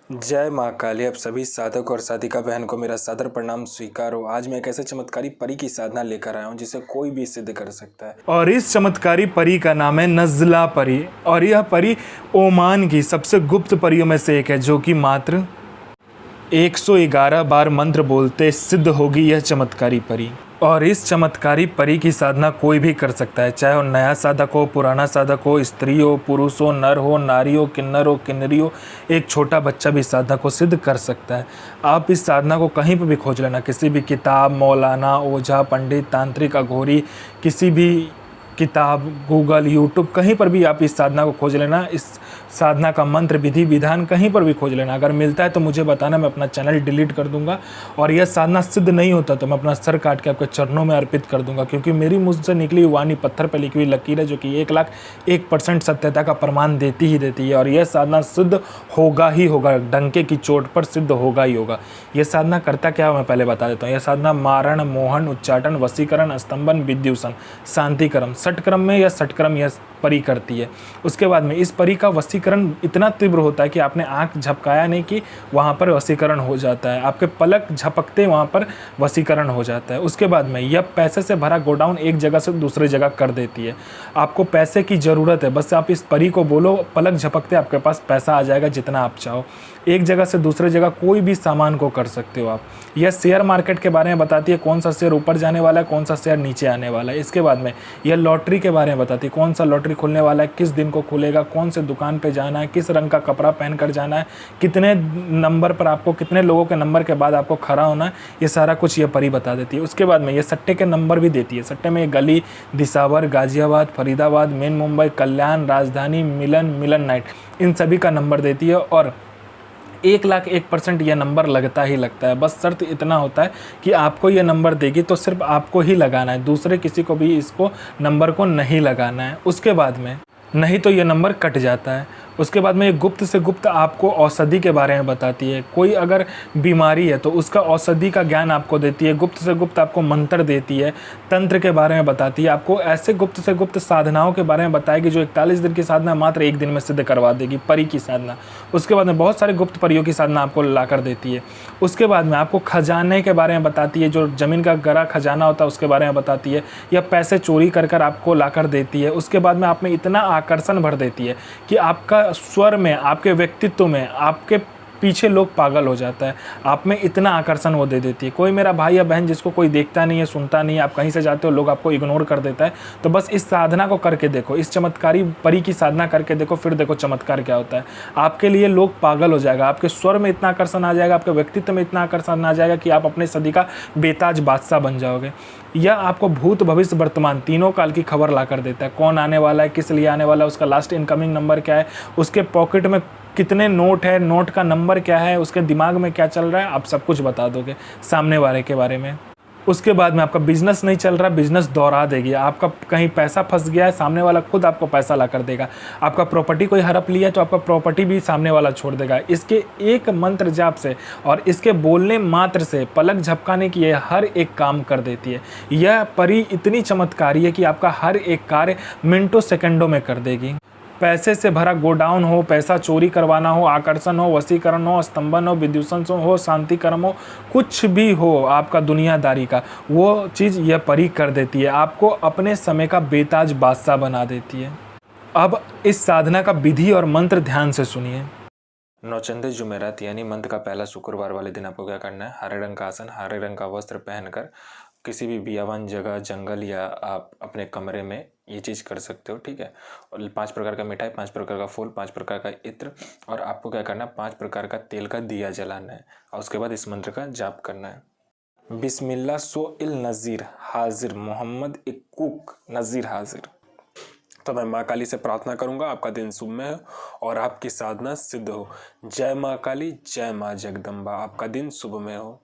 जय माँ काली। अब सभी साधक और साधिका बहन को मेरा सादर प्रणाम स्वीकार हो। आज मैं एक ऐसे चमत्कारी परी की साधना लेकर आया हूँ जिसे कोई भी सिद्ध कर सकता है। और इस चमत्कारी परी का नाम है नज़ला परी। और यह परी ओमान की सबसे गुप्त परियों में से एक है, जो कि मात्र 111 बार मंत्र बोलते सिद्ध होगी यह चमत्कारी परी। और इस चमत्कारी परी की साधना कोई भी कर सकता है, चाहे वो नया साधक हो, पुराना साधक हो, स्त्री हो, पुरुष हो, नर हो, नारी हो, किन्नरी हो, एक छोटा बच्चा भी साधना को सिद्ध कर सकता है। आप इस साधना को कहीं पर भी खोज लेना, किसी भी किताब, मौलाना, ओझा, पंडित, तांत्रिक, अघोरी, किसी भी किताब, गूगल, यूट्यूब, कहीं पर भी आप इस साधना को खोज लेना। इस साधना का मंत्र, विधि विधान कहीं पर भी खोज लेना। अगर मिलता है तो मुझे बताना, मैं अपना चैनल डिलीट कर दूंगा। और यह साधना सिद्ध नहीं होता तो मैं अपना सर काट के आपके चरणों में अर्पित कर दूंगा, क्योंकि मेरी मुझसे निकली वाणी पत्थर पर लिखी हुई लकीर है, जो कि 1,01% सत्यता का प्रमाण देती ही देती है। और यह साधना सिद्ध होगा ही होगा, डंके की चोट पर सिद्ध होगा ही होगा। यह साधना करता क्या है मैं पहले बता देता हूँ। यह साधना मारण, मोहन, उच्चाटन, वशीकरण, स्तंभन, विद्युषण, शांतिक्रम, षटक्रम में या षटक्रम यह परी करती है। उसके बाद में इस परी का वशीकरण इतना तीव्र होता है कि आपने आंख झपकाया नहीं कि वहाँ पर वशीकरण हो जाता है, आपके पलक झपकते वहाँ पर वशीकरण हो जाता है। उसके बाद में यह पैसे से भरा गोडाउन एक जगह से दूसरे जगह कर देती है। आपको पैसे की ज़रूरत है, बस आप इस परी को बोलो, पलक झपकते आपके पास पैसा आ जाएगा जितना आप चाहो। एक जगह से दूसरे जगह कोई भी सामान को कर सकते हो आप। यह शेयर मार्केट के बारे में बताती है, कौन सा शेयर ऊपर जाने वाला है, कौन सा शेयर नीचे आने वाला है। इसके बाद में यह लॉटरी के बारे में बताती है, कौन सा लॉटरी खुलने वाला है, किस दिन को खुलेगा, कौन से दुकान पे जाना है, किस रंग का कपड़ा पहन कर जाना है, कितने नंबर पर आपको, कितने लोगों के नंबर के बाद आपको खड़ा होना है, ये सारा कुछ ये परी बता देती है। उसके बाद में ये सट्टे के नंबर भी देती है। सट्टे में गली, दिसावर, गाजियाबाद, फरीदाबाद, मेन मुंबई, कल्याण, राजधानी, मिलन नाइट, इन सभी का नंबर देती है। और 1,01% यह नंबर लगता ही लगता है। बस शर्त इतना होता है कि आपको यह नंबर देगी तो सिर्फ आपको ही लगाना है, दूसरे किसी को भी इसको नंबर को नहीं लगाना है। उसके बाद में नहीं तो यह नंबर कट जाता है। उसके बाद में ये गुप्त से गुप्त आपको औषधि के बारे में बताती है। कोई अगर बीमारी है तो उसका औषधि का ज्ञान आपको देती है। गुप्त से गुप्त आपको मंत्र देती है, तंत्र के बारे में बताती है। आपको ऐसे गुप्त से गुप्त साधनाओं के बारे में बताएगी जो 41 दिन की साधना मात्र 1 दिन में सिद्ध करवा देगी, परी की साधना। उसके बाद में बहुत सारे गुप्त परियों की साधना आपको ला कर देती है। उसके बाद में आपको खजाने के बारे में बताती है, जो ज़मीन का गहरा खजाना होता है उसके बारे में बताती है, या पैसे चोरी कर आपको ला कर देती है। उसके बाद में आप में इतना आकर्षण भर देती है कि आपका स्वर में, आपके व्यक्तित्व में, आपके पीछे लोग पागल हो जाता है। आप में इतना आकर्षण वो दे देती है। कोई मेरा भाई या बहन जिसको कोई देखता नहीं है, सुनता नहीं है, आप कहीं से जाते हो लोग आपको इग्नोर कर देता है, तो बस इस साधना को करके देखो, इस चमत्कारी परी की साधना करके देखो, फिर देखो चमत्कार क्या होता है। आपके लिए लोग पागल हो जाएगा, आपके स्वर में इतना आकर्षण आ जाएगा, आपके व्यक्तित्व में इतना आकर्षण आ जाएगा कि आप अपने सदी का बेताज बादशाह बन जाओगे। यह आपको भूत, भविष्य, वर्तमान तीनों काल की खबर ला कर देता है। कौन आने वाला है, किस लिए आने वाला है, उसका लास्ट इनकमिंग नंबर क्या है, उसके पॉकेट में कितने नोट है, नोट का नंबर क्या है, उसके दिमाग में क्या चल रहा है, आप सब कुछ बता दोगे सामने वाले के बारे में। उसके बाद में आपका बिजनेस नहीं चल रहा, बिजनेस दोहरा देगी। आपका कहीं पैसा फंस गया है, सामने वाला खुद आपको पैसा ला कर देगा। आपका प्रॉपर्टी कोई हड़प लिया है तो आपका प्रॉपर्टी भी सामने वाला छोड़ देगा। इसके एक मंत्र जाप से और इसके बोलने मात्र से, पलक झपकाने की, यह हर एक काम कर देती है। यह परी इतनी चमत्कारी है कि आपका हर एक कार्य मिनटों सेकंडों में कर देगी। पैसे से भरा गोडाउन हो, पैसा चोरी करवाना हो, आकर्षण हो, वशीकरण हो, स्तंभन हो, विद्युषण हो, शांतिक्रम हो, कुछ भी हो आपका दुनियादारी का, वो चीज़ यह परी कर देती है। आपको अपने समय का बेताज बादशाह बना देती है। अब इस साधना का विधि और मंत्र ध्यान से सुनिए। नौचंदे जुमेरात यानी मंथ का पहला शुक्रवार वाले दिन आपको क्या करना है, हरे रंग का आसन, हरे रंग का वस्त्र पहनकर किसी भी बियावान जगह, जंगल या आप अपने कमरे में ये चीज़ कर सकते हो, ठीक है। और 5 प्रकार का मिठाई, 5 प्रकार का फूल, 5 प्रकार का इत्र, और आपको क्या करना है, 5 प्रकार का तेल का दिया जलाना है। और उसके बाद इस मंत्र का जाप करना है। बिस्मिल्लाह सो इल नज़ीर हाजिर, मोहम्मद इक्कुक नज़ीर हाजिर। तो मैं माँ काली से प्रार्थना करूंगा आपका दिन शुभ में हो और आपकी साधना सिद्ध हो। जय माँ काली, जय माँ जगदम्बा। आपका दिन शुभ में हो।